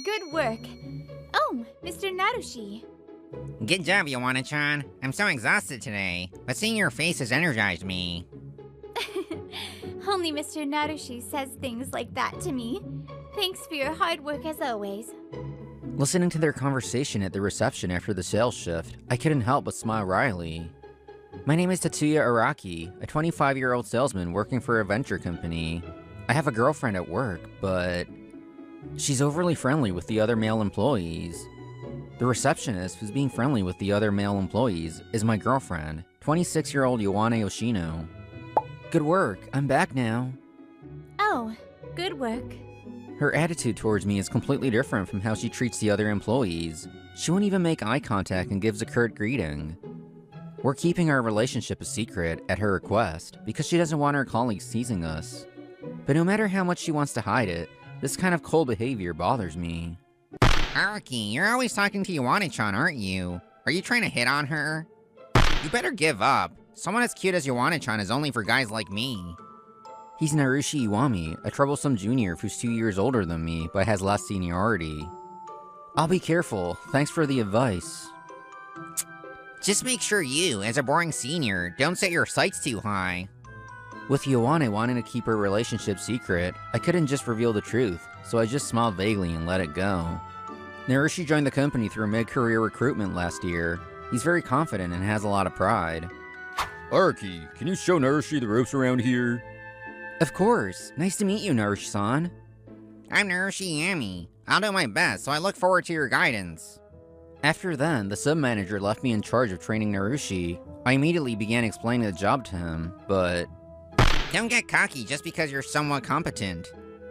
Good work. Oh, Mr. Narushi. Good job, Yowana-chan. I'm so exhausted today, but seeing your face has energized me. Only Mr. Narushi says things like that to me. Thanks for your hard work as always. Listening to their conversation at the reception after the sales shift, I couldn't help but smile wryly. My name is Tatsuya Araki, a 25-year-old salesman working for a venture company. I have a girlfriend at work, but she's overly friendly with the other male employees. The receptionist who's being friendly with the other male employees is my girlfriend, 26-year-old Yowane Yoshino. Good work, I'm back now. Oh, good work. Her attitude towards me is completely different from how she treats the other employees. She won't even make eye contact and gives a curt greeting. We're keeping our relationship a secret at her request because she doesn't want her colleagues teasing us. But no matter how much she wants to hide it, this kind of cold behavior bothers me. Araki, you're always talking to Yowana-chan, aren't you? Are you trying to hit on her? You better give up. Someone as cute as Yowana-chan is only for guys like me. He's Narushi Iwami, a troublesome junior who's 2 years older than me but has less seniority. I'll be careful, thanks for the advice. Just make sure you, as a boring senior, don't set your sights too high. With Yowane wanting to keep her relationship secret, I couldn't just reveal the truth, so I just smiled vaguely and let it go. Narushi joined the company through mid-career recruitment last year. He's very confident and has a lot of pride. Araki, can you show Narushi the ropes around here? Of course! Nice to meet you, Narushi-san. I'm Narushi Yami. I'll do my best, so I look forward to your guidance. After then, the sub-manager left me in charge of training Narushi. I immediately began explaining the job to him, but... Don't get cocky just because you're somewhat competent.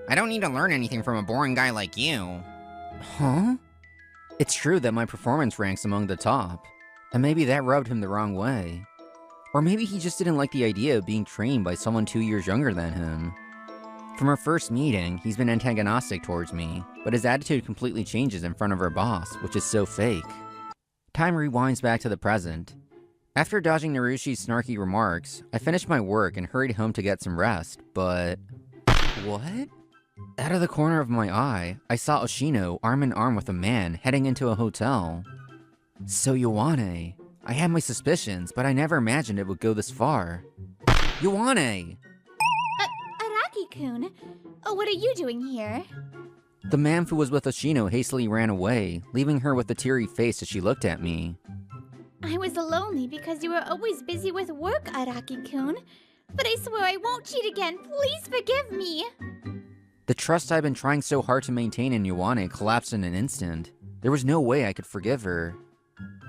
I don't need to learn anything from a boring guy like you. Huh? It's true that my performance ranks among the top, and maybe that rubbed him the wrong way. Or maybe he just didn't like the idea of being trained by someone 2 years younger than him. From our first meeting, he's been antagonistic towards me, but his attitude completely changes in front of our boss, which is so fake. Time rewinds back to the present. After dodging Narushi's snarky remarks, I finished my work and hurried home to get some rest, but... What? Out of the corner of my eye, I saw Oshino arm in arm with a man heading into a hotel. So Yowane. I had my suspicions, but I never imagined it would go this far. Yowane! Araki-kun, what are you doing here? The man who was with Oshino hastily ran away, leaving her with a teary face as she looked at me. I was lonely because you were always busy with work, Araki-kun. But I swear I won't cheat again. Please forgive me. The trust I've been trying so hard to maintain in Yowane collapsed in an instant. There was no way I could forgive her.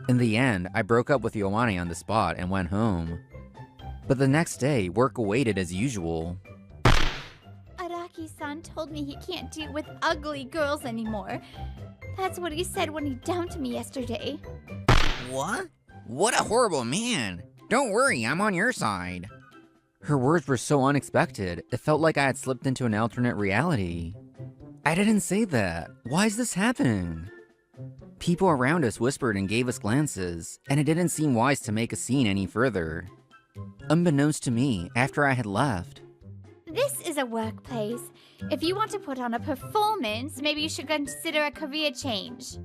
In the end, I broke up with Yowane on the spot and went home. But the next day, work awaited as usual. Araki-san told me he can't deal with ugly girls anymore. That's what he said when he dumped me yesterday. What? What a horrible man! Don't worry, I'm on your side. Her words were so unexpected, it felt like I had slipped into an alternate reality. I didn't say that. Why is this happening? People around us whispered and gave us glances, and it didn't seem wise to make a scene any further. Unbeknownst to me, after I had left. This is a workplace. If you want to put on a performance, maybe you should consider a career change.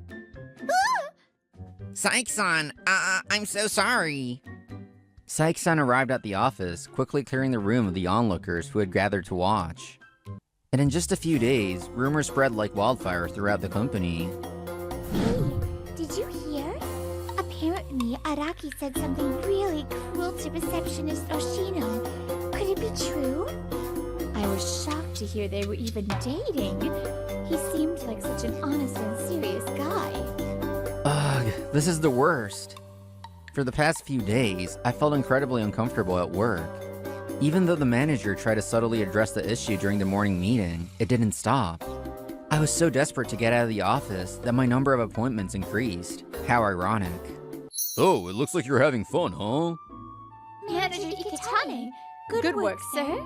Saiki-san, I'm so sorry. Saiki-san arrived at the office, quickly clearing the room of the onlookers who had gathered to watch. And in just a few days, rumors spread like wildfire throughout the company. Hey, did you hear? Apparently, Araki said something really cruel to receptionist Oshino. Could it be true? I was shocked to hear they were even dating. He seemed like such an honest and serious guy. Ugh, this is the worst. For the past few days, I felt incredibly uncomfortable at work. Even though the manager tried to subtly address the issue during the morning meeting, it didn't stop. I was so desperate to get out of the office that my number of appointments increased. How ironic. Oh, it looks like you're having fun, huh? Manager Ikitane, good work, sir.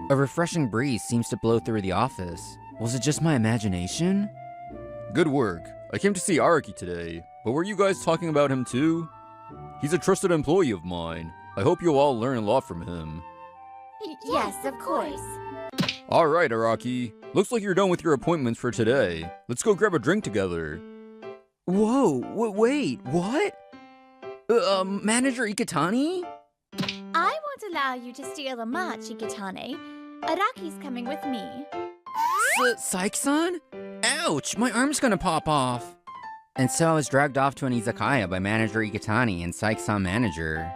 A refreshing breeze seems to blow through the office. Was it just my imagination? Good work. I came to see Araki today, but were you guys talking about him too? He's a trusted employee of mine. I hope you'll all learn a lot from him. Yes, of course. Alright, Araki. Looks like you're done with your appointments for today. Let's go grab a drink together. Whoa, wait, what? Manager Ikitani? I won't allow you to steal the march, Ikitane. Araki's coming with me. Saiki-san? Ouch, my arm's gonna pop off. And so I was dragged off to an izakaya by Manager Ikitani and Saiki-san manager.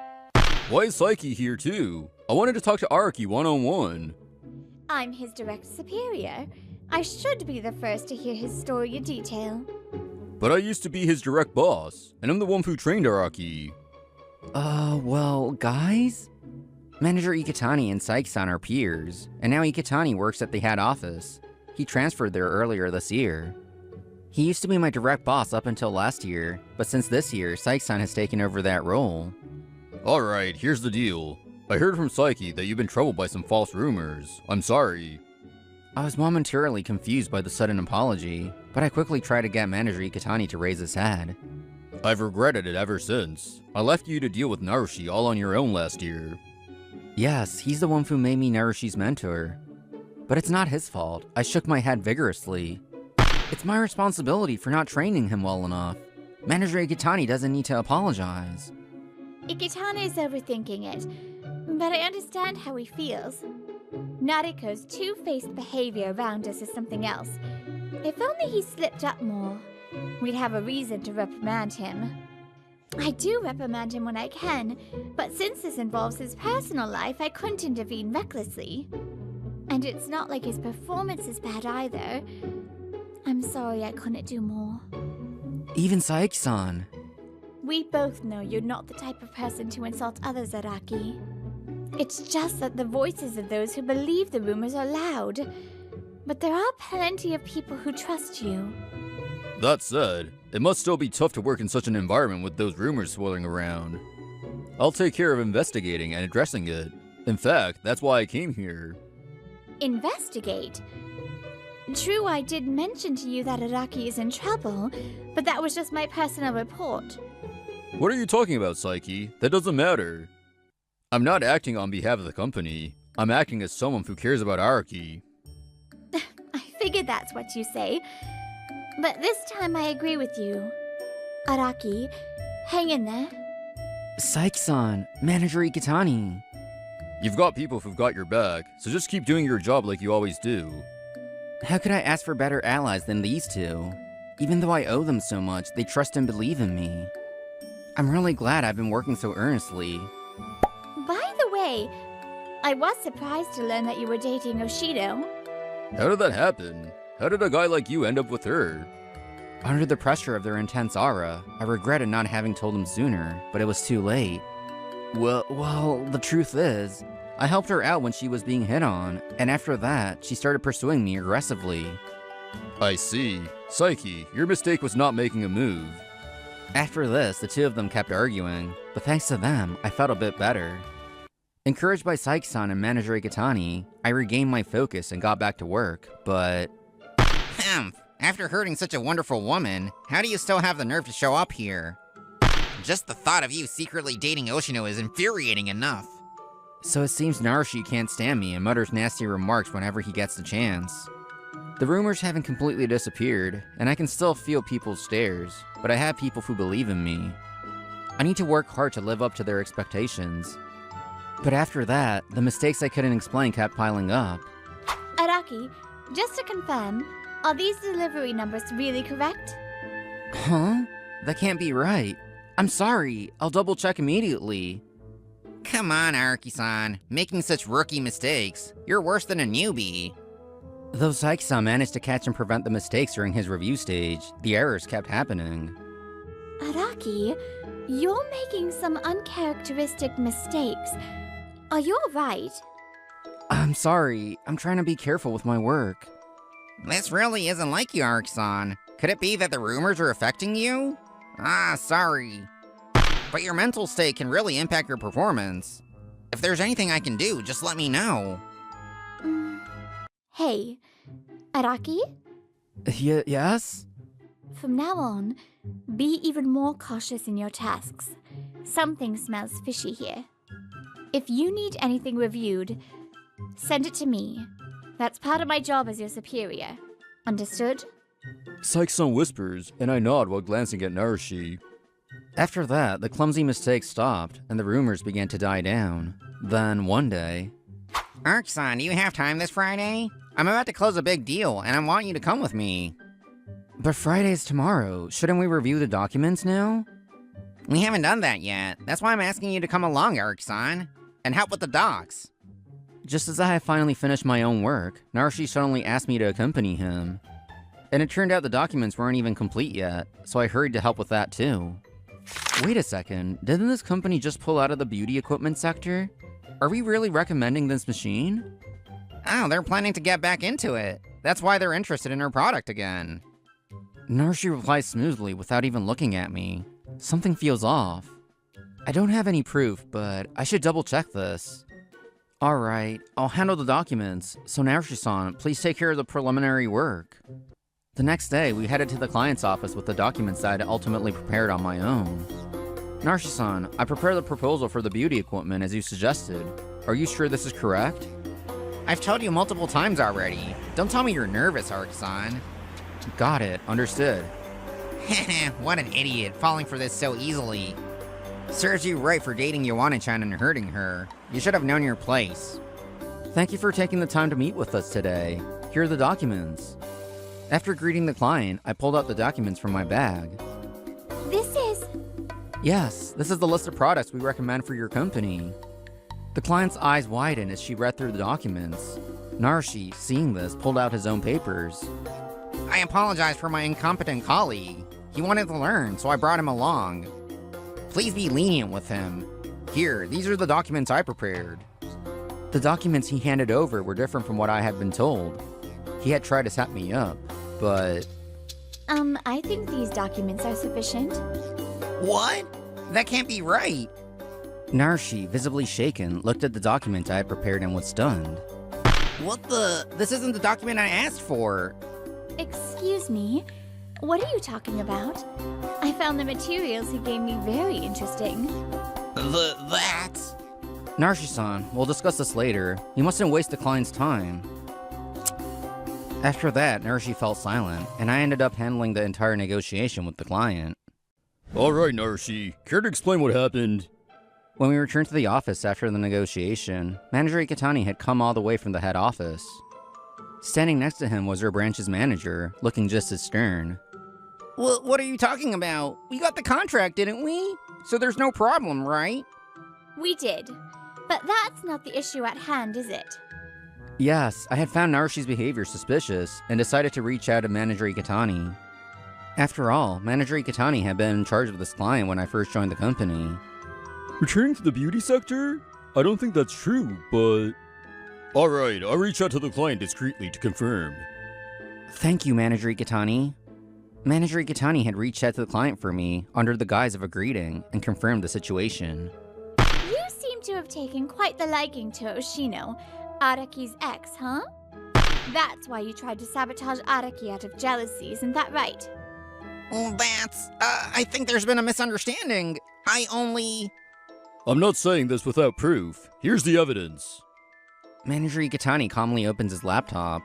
Why is Saiki here too? I wanted to talk to Araki one-on-one. I'm his direct superior. I should be the first to hear his story in detail. But I used to be his direct boss, and I'm the one who trained Araki. Well, guys? Manager Ikitani and Saiki-san are peers, and now Ikitani works at the head office. He transferred there earlier this year. He used to be my direct boss up until last year, but since this year, Saiki-san has taken over that role. Alright, here's the deal. I heard from Saiki that you've been troubled by some false rumors. I'm sorry. I was momentarily confused by the sudden apology, but I quickly tried to get Manager Ikitani to raise his head. I've regretted it ever since. I left you to deal with Narushi all on your own last year. Yes, he's the one who made me Narushi's mentor. But it's not his fault. I shook my head vigorously. It's my responsibility for not training him well enough. Manager Ikitani doesn't need to apologize. Ikitane is overthinking it, but I understand how he feels. Nariko's two-faced behavior around us is something else. If only he slipped up more, we'd have a reason to reprimand him. I do reprimand him when I can, but since this involves his personal life, I couldn't intervene recklessly. And it's not like his performance is bad either. I'm sorry I couldn't do more. Even Saiki-san. We both know you're not the type of person to insult others, Araki. It's just that the voices of those who believe the rumors are loud. But there are plenty of people who trust you. That said, it must still be tough to work in such an environment with those rumors swirling around. I'll take care of investigating and addressing it. In fact, that's why I came here. Investigate? True, I did mention to you that Araki is in trouble, but that was just my personal report. What are you talking about, Saiki? That doesn't matter. I'm not acting on behalf of the company. I'm acting as someone who cares about Araki. I figured that's what you say. But this time I agree with you. Araki, hang in there. Saiki-san, Manager Ikitani. You've got people who've got your back, so just keep doing your job like you always do. How could I ask for better allies than these two? Even though I owe them so much, they trust and believe in me. I'm really glad I've been working so earnestly. By the way, I was surprised to learn that you were dating Oshido. How did that happen? How did a guy like you end up with her? Under the pressure of their intense aura, I regretted not having told him sooner, but it was too late. Well, the truth is, I helped her out when she was being hit on, and after that, she started pursuing me aggressively. I see. Saiki, your mistake was not making a move. After this, the two of them kept arguing, but thanks to them, I felt a bit better. Encouraged by Saiki-san and Manager Ikitani, I regained my focus and got back to work, but... After hurting such a wonderful woman, how do you still have the nerve to show up here? Just the thought of you secretly dating Oshino is infuriating enough. So it seems Narushi can't stand me and mutters nasty remarks whenever he gets the chance. The rumors haven't completely disappeared, and I can still feel people's stares, but I have people who believe in me. I need to work hard to live up to their expectations. But after that, the mistakes I couldn't explain kept piling up. Araki, just to confirm, are these delivery numbers really correct? Huh? That can't be right. I'm sorry, I'll double check immediately. Come on, Araki-san. Making such rookie mistakes. You're worse than a newbie. Though Saiki-san managed to catch and prevent the mistakes during his review stage, the errors kept happening. Araki, you're making some uncharacteristic mistakes. Are you alright? I'm sorry, I'm trying to be careful with my work. This really isn't like you, Araki-san. Could it be that the rumors are affecting you? Sorry. But your mental state can really impact your performance. If there's anything I can do, just let me know. Hey, Araki? Yes? From now on, be even more cautious in your tasks. Something smells fishy here. If you need anything reviewed, send it to me. That's part of my job as your superior. Understood? Saiki-san whispers, and I nod while glancing at Narushi. After that, the clumsy mistakes stopped, and the rumors began to die down. Then, one day... Arc-san, do you have time this Friday? I'm about to close a big deal, and I want you to come with me. But Friday's tomorrow. Shouldn't we review the documents now? We haven't done that yet. That's why I'm asking you to come along, Arc-san, and help with the docs. Just as I had finally finished my own work, Narushi suddenly asked me to accompany him. And it turned out the documents weren't even complete yet, so I hurried to help with that too. Wait a second, didn't this company just pull out of the beauty equipment sector? Are we really recommending this machine? Oh, they're planning to get back into it. That's why they're interested in our product again. Narushi replies smoothly without even looking at me. Something feels off. I don't have any proof, but I should double check this. Alright, I'll handle the documents, so Narushi-san, please take care of the preliminary work. The next day, we headed to the client's office with the documents that I had ultimately prepared on my own. Narushi-san, I prepared the proposal for the beauty equipment as you suggested. Are you sure this is correct? I've told you multiple times already. Don't tell me you're nervous, Arc-san. Got it, understood. What an idiot, falling for this so easily. Serves you right for dating Yuana-chan and hurting her. You should have known your place. Thank you for taking the time to meet with us today. Here are the documents. After greeting the client, I pulled out the documents from my bag. This is... Yes, this is the list of products we recommend for your company. The client's eyes widened as she read through the documents. Narushi, seeing this, pulled out his own papers. I apologize for my incompetent colleague. He wanted to learn, so I brought him along. Please be lenient with him. Here, these are the documents I prepared. The documents he handed over were different from what I had been told. He had tried to set me up, but... I think these documents are sufficient. What? That can't be right. Narushi, visibly shaken, looked at the document I had prepared and was stunned. What the? This isn't the document I asked for. Excuse me? What are you talking about? I found the materials he gave me very interesting. That? Narushi-san, we'll discuss this later. You mustn't waste the client's time. After that, Narushi fell silent, and I ended up handling the entire negotiation with the client. Alright, Narushi, care to explain what happened? When we returned to the office after the negotiation, Manager Ikitani had come all the way from the head office. Standing next to him was our branch's manager, looking just as stern. Well, what are you talking about? We got the contract, didn't we? So there's no problem, right? We did. But that's not the issue at hand, is it? Yes, I had found Narushi's behavior suspicious and decided to reach out to Manager Ikitani. After all, Manager Ikitani had been in charge of this client when I first joined the company. Returning to the beauty sector? I don't think that's true, but... Alright, I'll reach out to the client discreetly to confirm. Thank you, Manager Ikitani. Manager Ikitani had reached out to the client for me under the guise of a greeting and confirmed the situation. You seem to have taken quite the liking to Oshino, Araki's ex, huh? That's why you tried to sabotage Araki out of jealousy, isn't that right? I think there's been a misunderstanding. I'm not saying this without proof. Here's the evidence. Manager Ikitani calmly opens his laptop.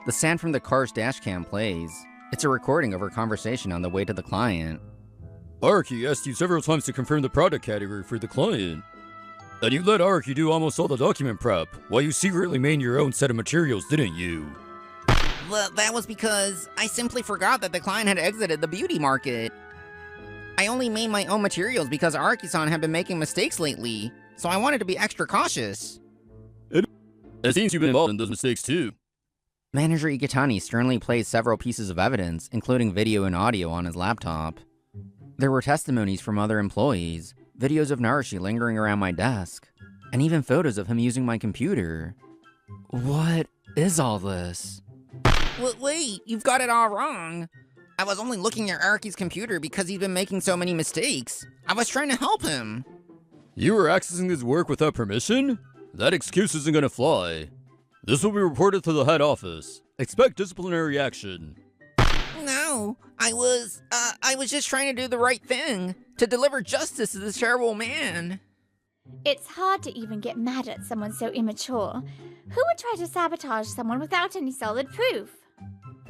The sound from the car's dashcam plays. It's a recording of our conversation on the way to the client. Araki asked you several times to confirm the product category for the client. And you let Araki do almost all the document prep, while you secretly made your own set of materials, didn't you? Well, that was because I simply forgot that the client had exited the beauty market. I only made my own materials because Araki-san had been making mistakes lately, so I wanted to be extra cautious. It seems you've been involved in those mistakes too. Manager Ikitani sternly plays several pieces of evidence, including video and audio, on his laptop. There were testimonies from other employees, videos of Narushi lingering around my desk, and even photos of him using my computer. What is all this? Wait, you've got it all wrong. I was only looking at Araki's computer because he'd been making so many mistakes. I was trying to help him. You were accessing his work without permission? That excuse isn't gonna fly. This will be reported to the head office. Expect disciplinary action. No, I was just trying to do the right thing, to deliver justice to this terrible man. It's hard to even get mad at someone so immature, Who would try to sabotage someone without any solid proof?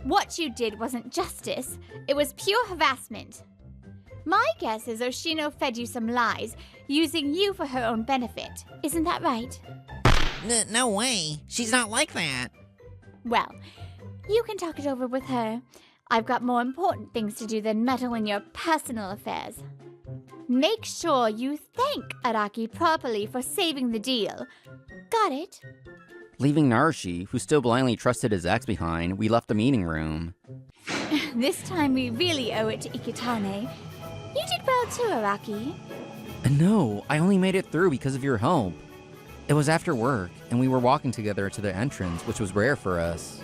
What you did wasn't justice, it was pure harassment. My guess is Oshino fed you some lies, using you for her own benefit. Isn't that right? No way. She's not like that. Well, you can talk it over with her. I've got more important things to do than meddle in your personal affairs. Make sure you thank Araki properly for saving the deal. Got it? Leaving Narushi, who still blindly trusted his ex behind, we left the meeting room. This time we really owe it to Ikitane. You did well too, Araki. No, I only made it through because of your help. It was after work, and we were walking together to the entrance, which was rare for us.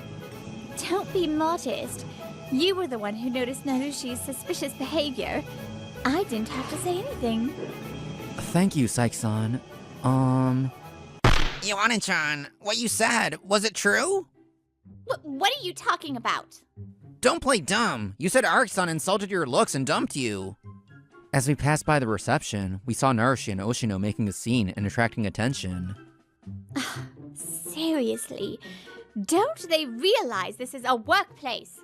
Don't be modest. You were the one who noticed Narushi's suspicious behavior. I didn't have to say anything. Thank you, Saiki-san. Ioane-chan, what you said, was it true? What are you talking about? Don't play dumb. You said Araki-san insulted your looks and dumped you. As we passed by the reception, we saw Narushi and Oshino making a scene and attracting attention. Seriously, don't they realize this is a workplace?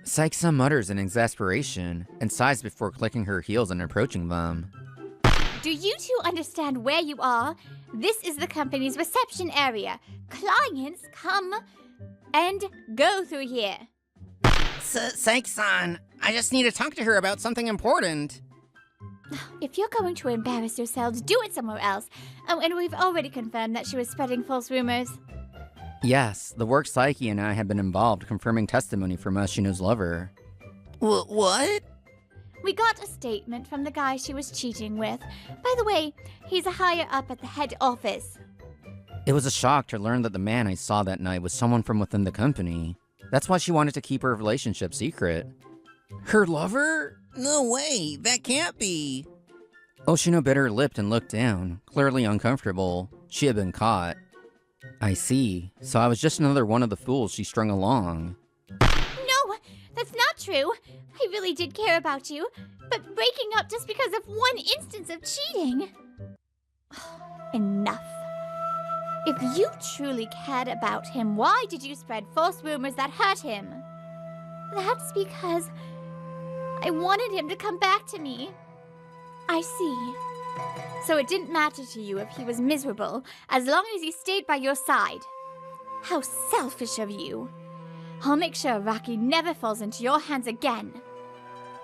Saiki-san mutters in exasperation and sighs before clicking her heels and approaching them. Do you two understand where you are? This is the company's reception area. Clients come and go through here. Saiki-san, I just need to talk to her about something important. If you're going to embarrass yourselves, do it somewhere else. Oh, and we've already confirmed that she was spreading false rumors. Yes, the work Saiki and I have been involved, confirming testimony from Oshino's lover. What? We got a statement from the guy she was cheating with. By the way, he's a higher up at the head office. It was a shock to learn that the man I saw that night was someone from within the company. That's why she wanted to keep her relationship secret. Her lover? No way, that can't be. Oshino bit her lip and looked down, clearly uncomfortable. She had been caught. I see. So I was just another one of the fools she strung along. No, that's not true. I really did care about you, but breaking up just because of one instance of cheating. Enough. If you truly cared about him, why did you spread false rumors that hurt him? That's because I wanted him to come back to me. I see. So it didn't matter to you if he was miserable, as long as he stayed by your side. How selfish of you. I'll make sure Araki never falls into your hands again.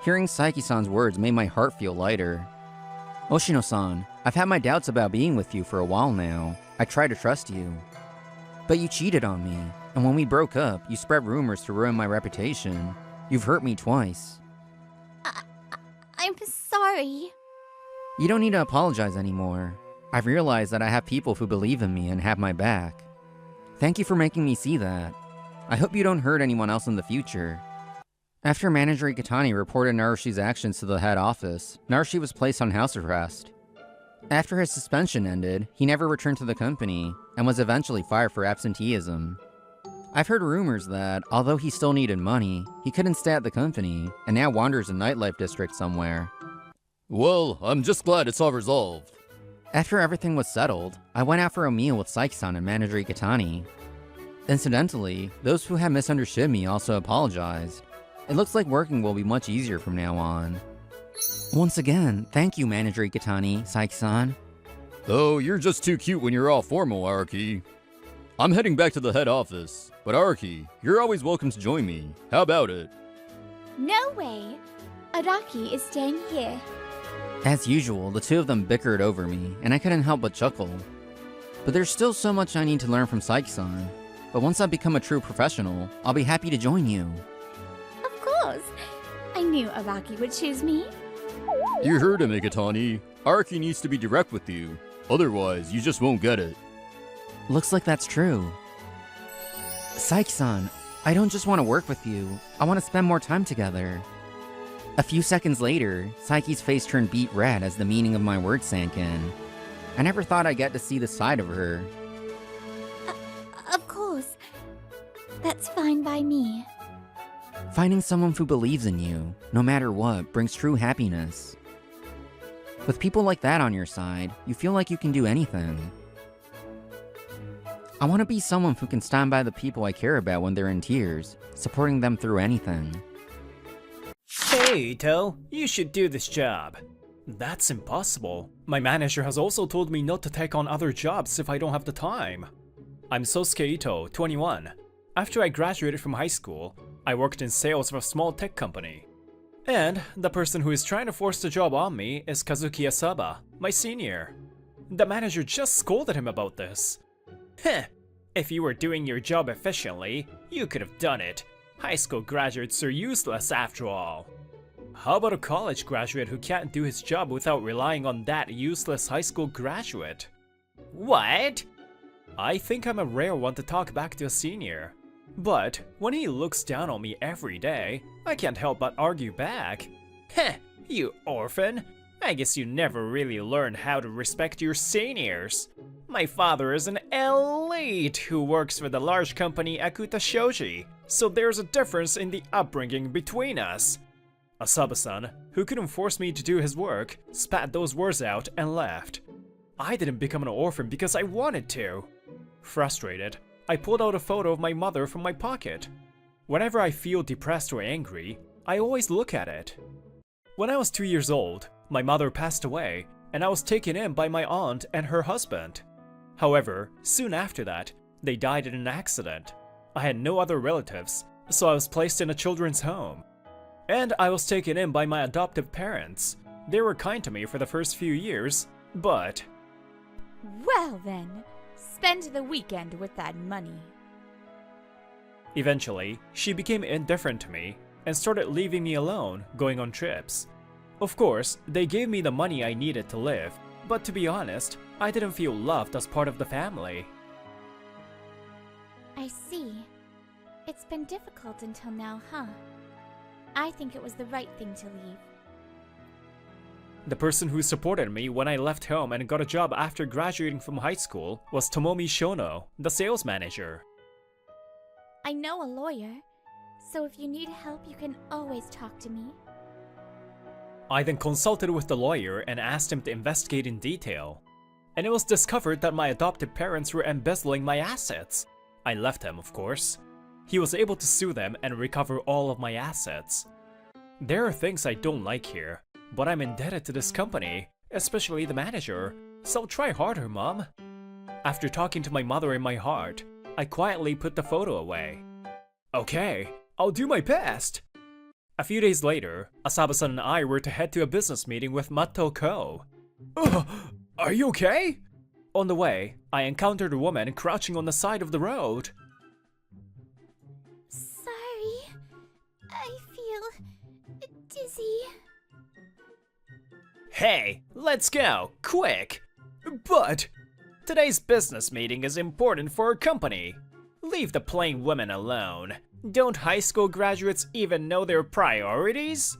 Hearing Saiki-san's words made my heart feel lighter. Oshino-san, I've had my doubts about being with you for a while now. I try to trust you. But you cheated on me, and when we broke up, you spread rumors to ruin my reputation. You've hurt me twice. I'm sorry. You don't need to apologize anymore. I've realized that I have people who believe in me and have my back. Thank you for making me see that. I hope you don't hurt anyone else in the future. After Manager Ikitani reported Narushi's actions to the head office, Narushi was placed on house arrest. After his suspension ended, he never returned to the company, and was eventually fired for absenteeism. I've heard rumors that, although he still needed money, he couldn't stay at the company, and now wanders a nightlife district somewhere. Well, I'm just glad it's all resolved. After everything was settled, I went out for a meal with Saiki-san and Manager Ikitani. Incidentally, those who had misunderstood me also apologized. It looks like working will be much easier from now on. Once again, thank you, Manager Ikitani, Saiki-san. Oh, you're just too cute when you're all formal, Araki. I'm heading back to the head office, but Araki, you're always welcome to join me. How about it? No way. Araki is staying here. As usual, the two of them bickered over me, and I couldn't help but chuckle. But there's still so much I need to learn from Saiki-san. But once I become a true professional, I'll be happy to join you. Of course. I knew Araki would choose me. You heard him, Ikitani. Araki needs to be direct with you. Otherwise, you just won't get it. Looks like that's true. Saiki-san, I don't just want to work with you. I want to spend more time together. A few seconds later, Saiki's face turned beet red as the meaning of my words sank in. I never thought I'd get to see this side of her. Of course. That's fine by me. Finding someone who believes in you, no matter what, brings true happiness. With people like that on your side, you feel like you can do anything. I want to be someone who can stand by the people I care about when they're in tears, supporting them through anything. Hey, Ito, you should do this job. That's impossible. My manager has also told me not to take on other jobs if I don't have the time. I'm Sosuke Ito, 21. After I graduated from high school, I worked in sales of a small tech company. And the person who is trying to force the job on me is Kazuki Asaba, my senior. The manager just scolded him about this. Heh, if you were doing your job efficiently, you could have done it. High school graduates are useless after all. How about a college graduate who can't do his job without relying on that useless high school graduate? What? I think I'm a rare one to talk back to a senior. But when he looks down on me every day, I can't help but argue back. Heh, you orphan. I guess you never really learned how to respect your seniors. My father is an elite who works for the large company Akuta Shoji, so there's a difference in the upbringing between us. Asaba-san, who couldn't force me to do his work, spat those words out and left. I didn't become an orphan because I wanted to. Frustrated, I pulled out a photo of my mother from my pocket. Whenever I feel depressed or angry, I always look at it. When I was 2 years old, my mother passed away, and I was taken in by my aunt and her husband. However, soon after that, they died in an accident. I had no other relatives, so I was placed in a children's home. And I was taken in by my adoptive parents. They were kind to me for the first few years, but... Well then, spend the weekend with that money. Eventually, she became indifferent to me and started leaving me alone, going on trips. Of course, they gave me the money I needed to live, but to be honest, I didn't feel loved as part of the family. I see. It's been difficult until now, huh? I think it was the right thing to leave. The person who supported me when I left home and got a job after graduating from high school was Tomomi Shono, the sales manager. I know a lawyer, so if you need help, you can always talk to me. I then consulted with the lawyer and asked him to investigate in detail. And it was discovered that my adoptive parents were embezzling my assets. I left him, of course. He was able to sue them and recover all of my assets. There are things I don't like here, but I'm indebted to this company, especially the manager, so try harder, Mom. After talking to my mother in my heart, I quietly put the photo away. Okay, I'll do my best. A few days later, Asaba-san and I were to head to a business meeting with Mato Ko. Are you okay? On the way, I encountered a woman crouching on the side of the road. Sorry, I feel dizzy. Hey, let's go, quick! But today's business meeting is important for our company. Leave the plain women alone. Don't high school graduates even know their priorities?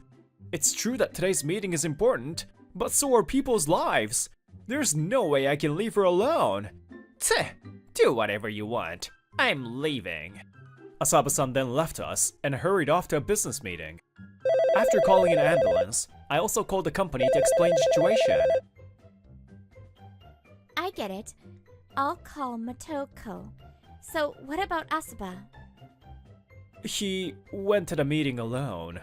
It's true that today's meeting is important, but so are people's lives. There's no way I can leave her alone. Tch, do whatever you want. I'm leaving. Asaba-san then left us and hurried off to a business meeting. After calling an ambulance, I also called the company to explain the situation. I get it. I'll call Matoko. So what about Asaba? He went to the meeting alone.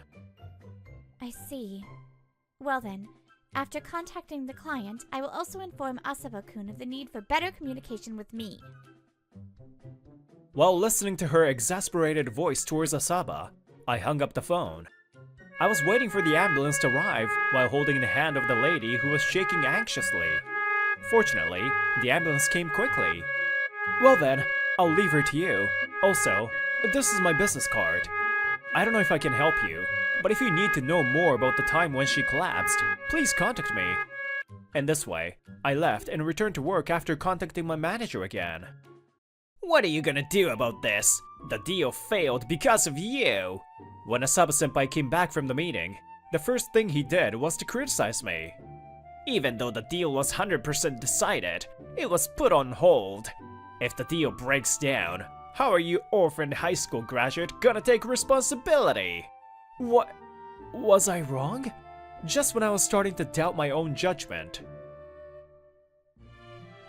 I see. Well then, after contacting the client, I will also inform Asaba-kun of the need for better communication with me. While listening to her exasperated voice towards Asaba, I hung up the phone. I was waiting for the ambulance to arrive while holding the hand of the lady who was shaking anxiously. Fortunately, the ambulance came quickly. Well then, I'll leave her to you. Also, this is my business card. I don't know if I can help you, but if you need to know more about the time when she collapsed, please contact me. And this way, I left and returned to work after contacting my manager again. What are you gonna do about this? The deal failed because of you! When Asaba-senpai came back from the meeting, the first thing he did was to criticize me. Even though the deal was 100% decided, it was put on hold. If the deal breaks down, how are you orphaned high school graduate gonna take responsibility? What? Was I wrong? Just when I was starting to doubt my own judgment.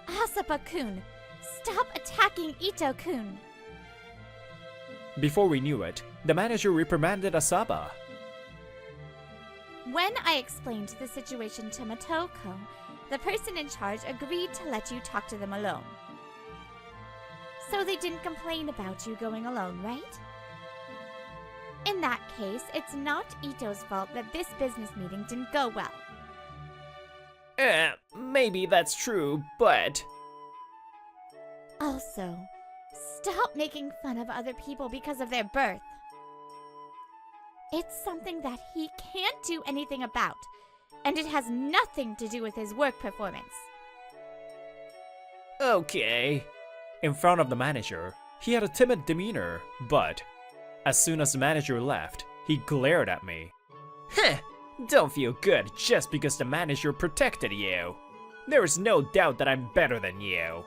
Asaba-kun, Stop attacking Ito-kun! Before we knew it, the manager reprimanded Asaba. When I explained the situation to Motoko, the person in charge agreed to let you talk to them alone. So they didn't complain about you going alone, right? In that case, it's not Ito's fault that this business meeting didn't go well. Maybe that's true, but... Also, stop making fun of other people because of their birth. It's something that he can't do anything about, and it has nothing to do with his work performance. Okay. In front of the manager, he had a timid demeanor, but as soon as the manager left, he glared at me. Heh! Don't feel good just because the manager protected you. There is no doubt that I'm better than you.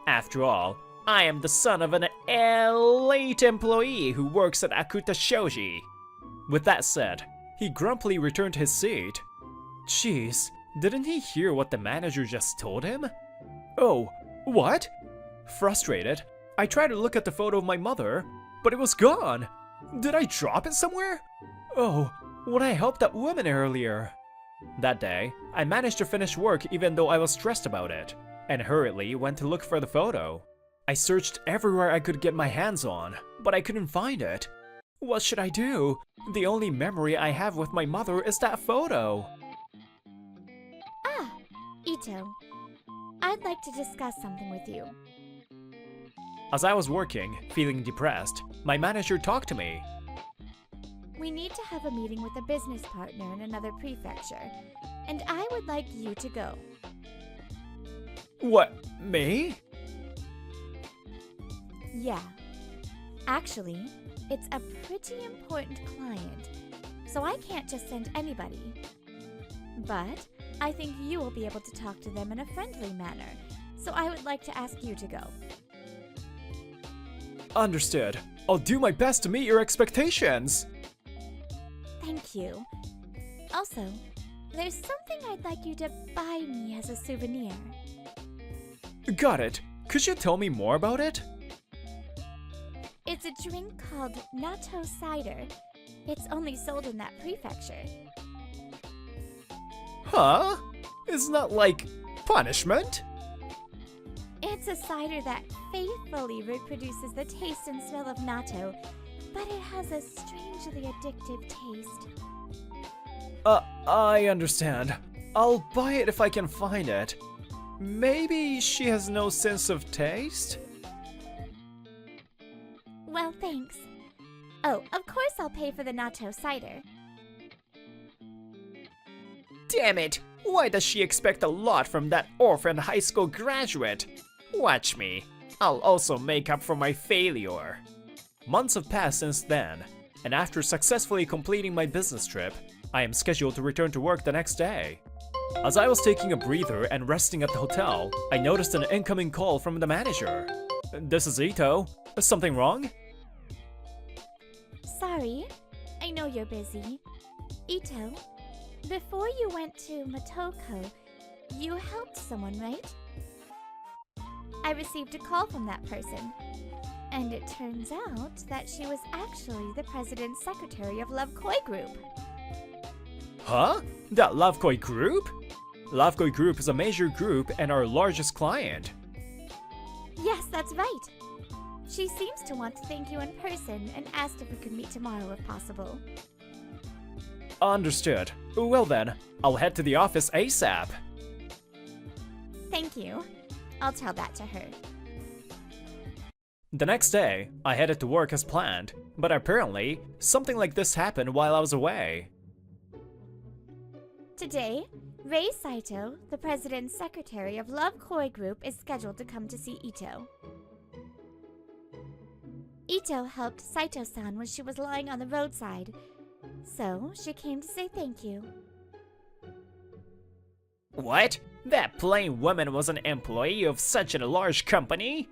After all, I am the son of an elite employee who works at Akuta Shoji. With that said, he grumpily returned to his seat. Jeez, didn't he hear what the manager just told him? Oh, what? Frustrated, I tried to look at the photo of my mother, but it was gone. Did I drop it somewhere? Oh, when I helped that woman earlier. That day, I managed to finish work even though I was stressed about it, and hurriedly went to look for the photo. I searched everywhere I could get my hands on, but I couldn't find it. What should I do? The only memory I have with my mother is that photo. Ah, Ito. I'd like to discuss something with you. As I was working, feeling depressed, my manager talked to me. We need to have a meeting with a business partner in another prefecture, and I would like you to go. What, me? Yeah. Actually, it's a pretty important client, so I can't just send anybody. But I think you will be able to talk to them in a friendly manner, so I would like to ask you to go. Understood. I'll do my best to meet your expectations. Thank you. Also, there's something I'd like you to buy me as a souvenir. Got it. Could you tell me more about it? It's a drink called natto cider. It's only sold in that prefecture. Huh? Isn't that like punishment? It's a cider that faithfully reproduces the taste and smell of natto, but it has a strangely addictive taste. I understand. I'll buy it if I can find it. Maybe she has no sense of taste? Well, thanks. Oh, of course I'll pay for the natto cider. Damn it! Why does she expect a lot from that orphan high school graduate? Watch me. I'll also make up for my failure. Months have passed since then, and after successfully completing my business trip, I am scheduled to return to work the next day. As I was taking a breather and resting at the hotel, I noticed an incoming call from the manager. This is Ito. Is something wrong? Sorry, I know you're busy. Ito, before you went to Motoko, you helped someone, right? I received a call from that person, and it turns out that she was actually the president's secretary of Love Koi Group. Huh? That Love Koi Group? Love Koi Group is a major group and our largest client. Yes, that's right. She seems to want to thank you in person and asked if we could meet tomorrow if possible. Understood. Well then, I'll head to the office ASAP. Thank you. I'll tell that to her. The next day, I headed to work as planned, but apparently, something like this happened while I was away. Today, Rei Saito, the president's secretary of Love Koi Group, is scheduled to come to see Ito. Ito helped Saito-san when she was lying on the roadside, so she came to say thank you. What? That plain woman was an employee of such a large company?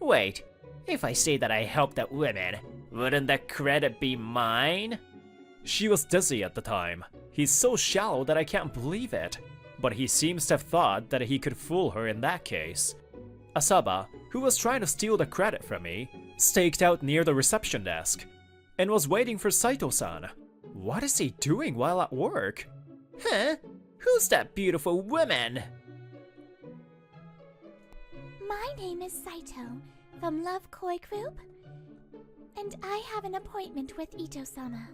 Wait, if I say that I helped that woman, wouldn't that credit be mine? She was dizzy at the time. He's so shallow that I can't believe it. But he seems to have thought that he could fool her in that case. Asaba, who was trying to steal the credit from me, staked out near the reception desk, and was waiting for Saito-san. What is he doing while at work? Huh? Who's that beautiful woman? My name is Saito from Love Koi Group, and I have an appointment with Ito-sama.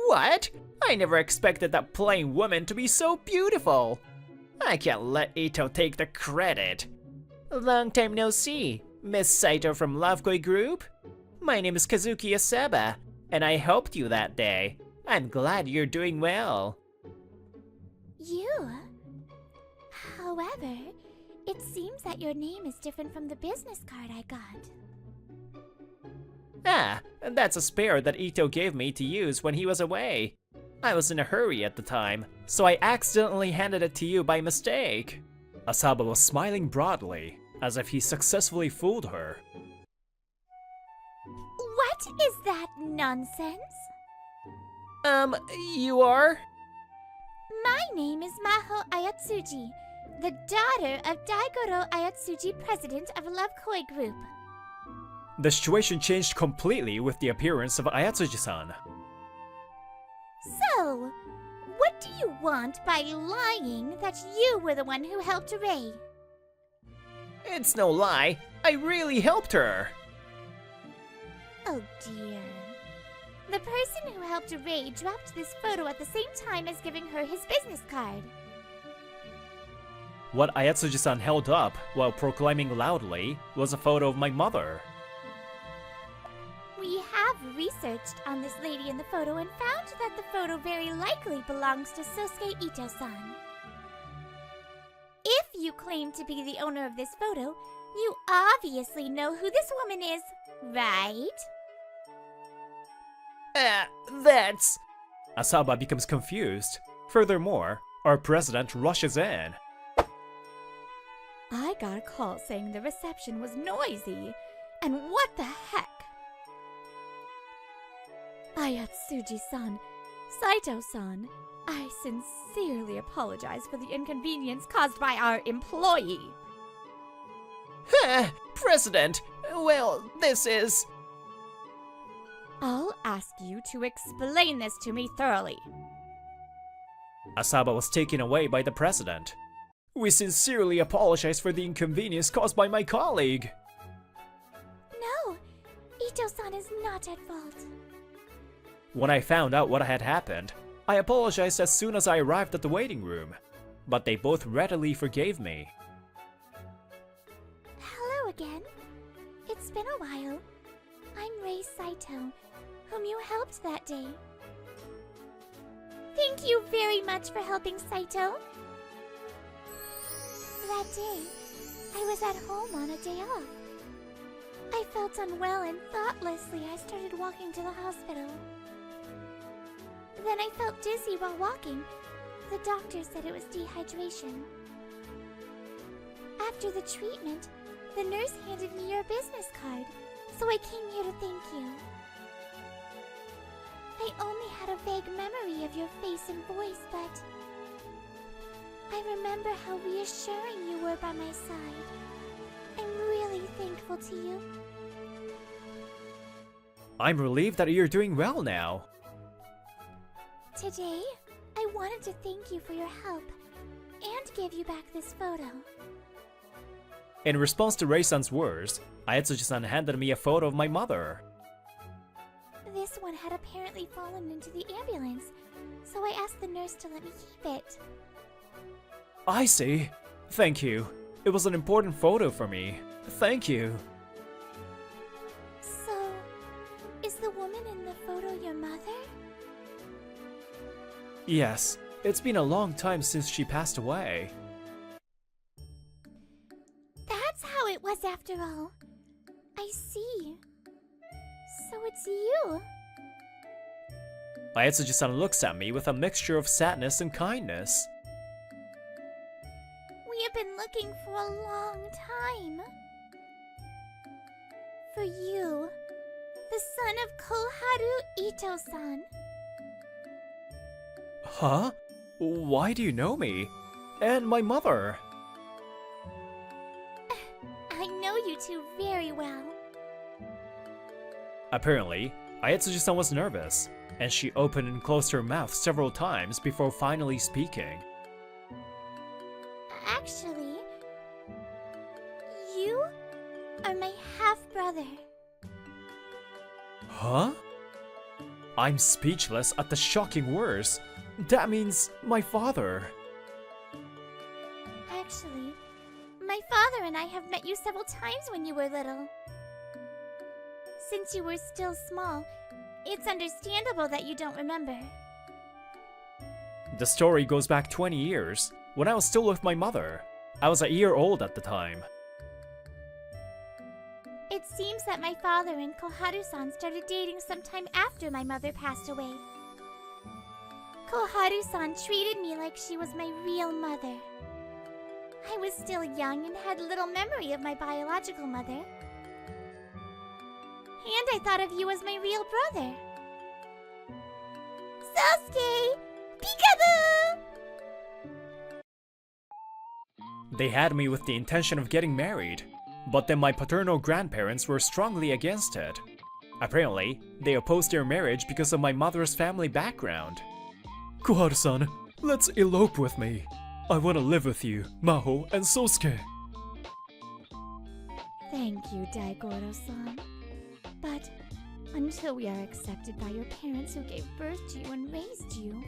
What? I never expected that plain woman to be so beautiful. I can't let Ito take the credit. Long time no see, Miss Saito from Love Koi Group. My name is Kazuki Asaba, and I helped you that day. I'm glad you're doing well. You? However, it seems that your name is different from the business card I got. Ah, that's a spare that Ito gave me to use when he was away. I was in a hurry at the time, so I accidentally handed it to you by mistake. Asaba was smiling broadly, as if he successfully fooled her. What is that nonsense? You are? My name is Maho Ayatsuji, the daughter of Daigoro Ayatsuji, president of Love Koi Group. The situation changed completely with the appearance of Ayatsuji-san. So, what do you want by lying that you were the one who helped Ray? It's no lie, I really helped her. Oh dear. The person who helped Ray dropped this photo at the same time as giving her his business card. What Ayatsuji-san held up while proclaiming loudly was a photo of my mother. We have researched on this lady in the photo and found that the photo very likely belongs to Sosuke Ito-san. If you claim to be the owner of this photo, you obviously know who this woman is, right? That's... Asaba becomes confused. Furthermore, our president rushes in. I got a call saying the reception was noisy, and what the heck? Ayatsuji-san, Saito-san, I sincerely apologize for the inconvenience caused by our employee. President, well, this is... I'll ask you to explain this to me thoroughly. Asaba was taken away by the president. We sincerely apologize for the inconvenience caused by my colleague. No, Ito-san is not at fault. When I found out what had happened, I apologized as soon as I arrived at the waiting room, but they both readily forgave me. Hello again. It's been a while. I'm Rei Saito, whom you helped that day. Thank you very much for helping Saito. That day, I was at home on a day off. I felt unwell and thoughtlessly I started walking to the hospital. Then I felt dizzy while walking. The doctor said it was dehydration. After the treatment, the nurse handed me your business card, so I came here to thank you. I only had a vague memory of your face and voice, but I remember how reassuring you were by my side. I'm really thankful to you. I'm relieved that you're doing well now. Today, I wanted to thank you for your help and give you back this photo. In response to Rei-san's words, Ayatsuji-san handed me a photo of my mother. This one had apparently fallen into the ambulance, so I asked the nurse to let me keep it. I see. Thank you. It was an important photo for me. Thank you. So, is the woman in the photo your mother? Yes, it's been a long time since she passed away. That's how it was after all. I see. So it's you. Ayatsuji-san looks at me with a mixture of sadness and kindness. We have been looking for a long time. For you, the son of Koharu Ito-san. Huh? Why do you know me? And my mother? very well. Apparently, Ayatsuji-san was nervous, and she opened and closed her mouth several times before finally speaking. Actually, you are my half-brother. Huh? I'm speechless at the shocking words. That means my father. Actually, my father and I have met you several times when you were little. Since you were still small, it's understandable that you don't remember. The story goes back 20 years, when I was still with my mother. I was a year old at the time. It seems that my father and Koharu-san started dating sometime after my mother passed away. Koharu-san treated me like she was my real mother. I was still young and had little memory of my biological mother. And I thought of you as my real brother. Sasuke! Peekaboo! They had me with the intention of getting married, but then my paternal grandparents were strongly against it. Apparently, they opposed their marriage because of my mother's family background. Koharu-san, let's elope with me. I want to live with you, Maho, and Sosuke. Thank you, Daigoro-san. But until we are accepted by your parents who gave birth to you and raised you,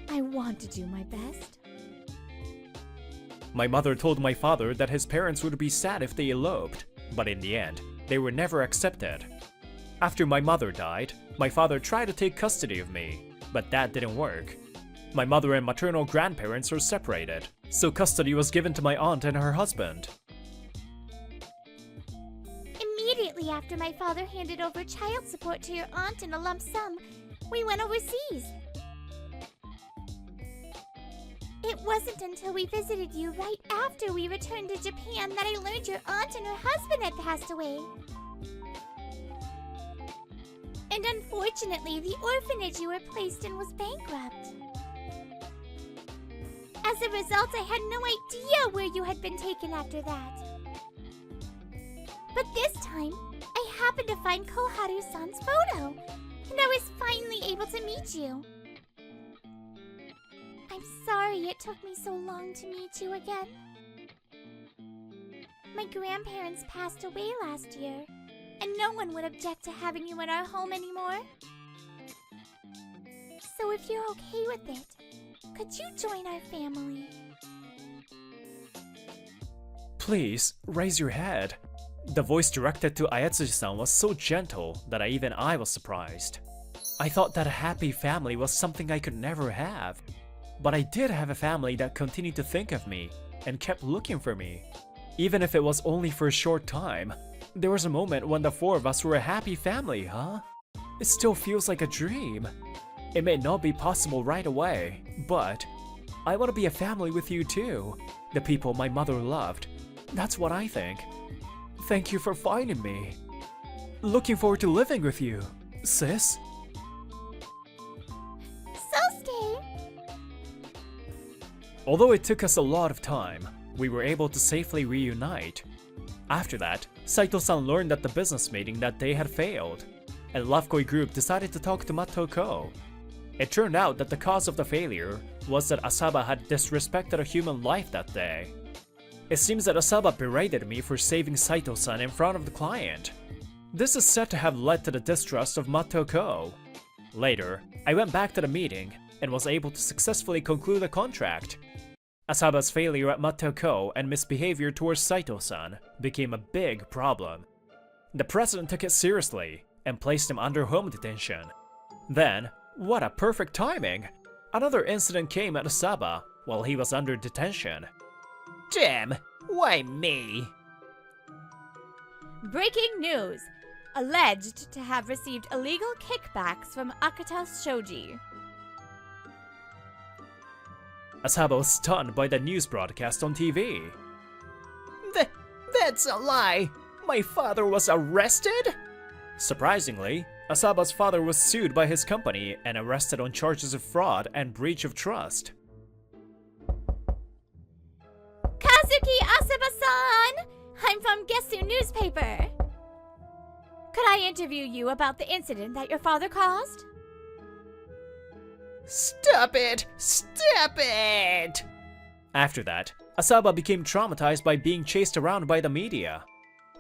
I want to do my best. My mother told my father that his parents would be sad if they eloped, but in the end, they were never accepted. After my mother died, my father tried to take custody of me, but that didn't work. My mother and maternal grandparents were separated, so custody was given to my aunt and her husband. Immediately after my father handed over child support to your aunt in a lump sum, we went overseas. It wasn't until we visited you right after we returned to Japan that I learned your aunt and her husband had passed away. And unfortunately, the orphanage you were placed in was bankrupt. As a result, I had no idea where you had been taken after that. But this time, I happened to find Koharu-san's photo, and I was finally able to meet you. I'm sorry it took me so long to meet you again. My grandparents passed away last year, and no one would object to having you in our home anymore. So if you're okay with it, could you join our family? Please, raise your head. The voice directed to Ayatsuji-san was so gentle that even I was surprised. I thought that a happy family was something I could never have. But I did have a family that continued to think of me and kept looking for me. Even if it was only for a short time, there was a moment when the four of us were a happy family, huh? It still feels like a dream. It may not be possible right away, but I want to be a family with you too. The people my mother loved. That's what I think. Thank you for finding me. Looking forward to living with you, sis. Sosuke! Although it took us a lot of time, we were able to safely reunite. After that, Saito-san learned that the business meeting that day had failed, and Lovekoi Group decided to talk to Matoko. It turned out that the cause of the failure was that Asaba had disrespected a human life that day. It seems that Asaba berated me for saving Saito-san in front of the client. This is said to have led to the distrust of Matoko. Later, I went back to the meeting and was able to successfully conclude a contract. Asaba's failure at Matoko and misbehavior towards Saito-san became a big problem. The president took it seriously and placed him under home detention. Then, what a perfect timing! Another incident came at Asaba while he was under detention. Damn, why me? Breaking news! Alleged to have received illegal kickbacks from Akata Shoji. Asaba was stunned by the news broadcast on TV. That's a lie! My father was arrested? Surprisingly, Asaba's father was sued by his company and arrested on charges of fraud and breach of trust. Kazuki Asaba-san! I'm from Gesu newspaper. Could I interview you about the incident that your father caused? Stop it! Stop it! After that, Asaba became traumatized by being chased around by the media.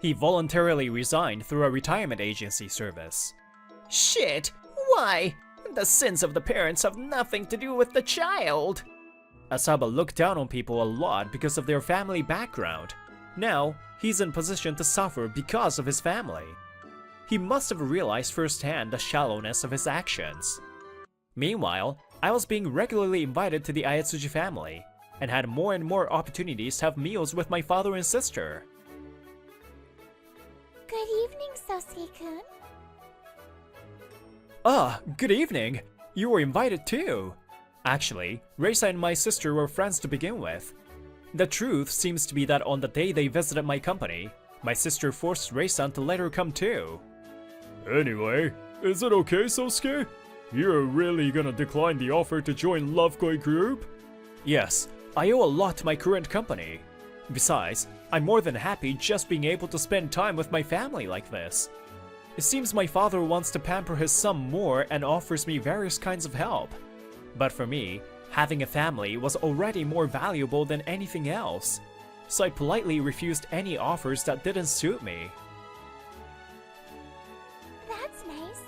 He voluntarily resigned through a retirement agency service. Shit! Why? The sins of the parents have nothing to do with the child! Asaba looked down on people a lot because of their family background. Now, he's in position to suffer because of his family. He must have realized firsthand the shallowness of his actions. Meanwhile, I was being regularly invited to the Ayatsuji family, and had more and more opportunities to have meals with my father and sister. Good evening, Sosuke-kun. Ah, good evening! You were invited too! Actually, Reisa and my sister were friends to begin with. The truth seems to be that on the day they visited my company, my sister forced Reisa to let her come too. Anyway, is it okay, Sosuke? You're really gonna decline the offer to join Lovekoi Group? Yes, I owe a lot to my current company. Besides, I'm more than happy just being able to spend time with my family like this. It seems my father wants to pamper his son more and offers me various kinds of help. But for me, having a family was already more valuable than anything else, so I politely refused any offers that didn't suit me. That's nice.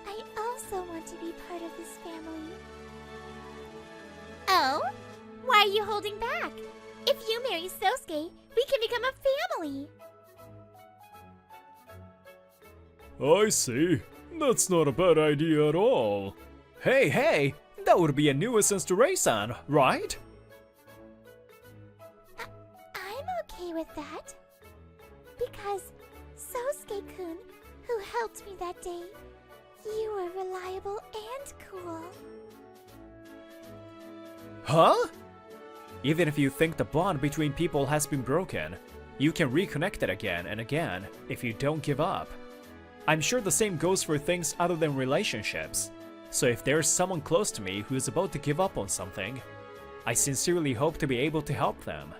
I also want to be part of this family. Oh? Why are you holding back? If you marry Sosuke, we can become a family. I see. That's not a bad idea at all. Hey, that would be a nuisance to Rei-san, right? I'm okay with that. Because Sosuke-kun, who helped me that day, you were reliable and cool. Huh? Even if you think the bond between people has been broken, you can reconnect it again and again if you don't give up. I'm sure the same goes for things other than relationships. So if there's someone close to me who is about to give up on something, I sincerely hope to be able to help them.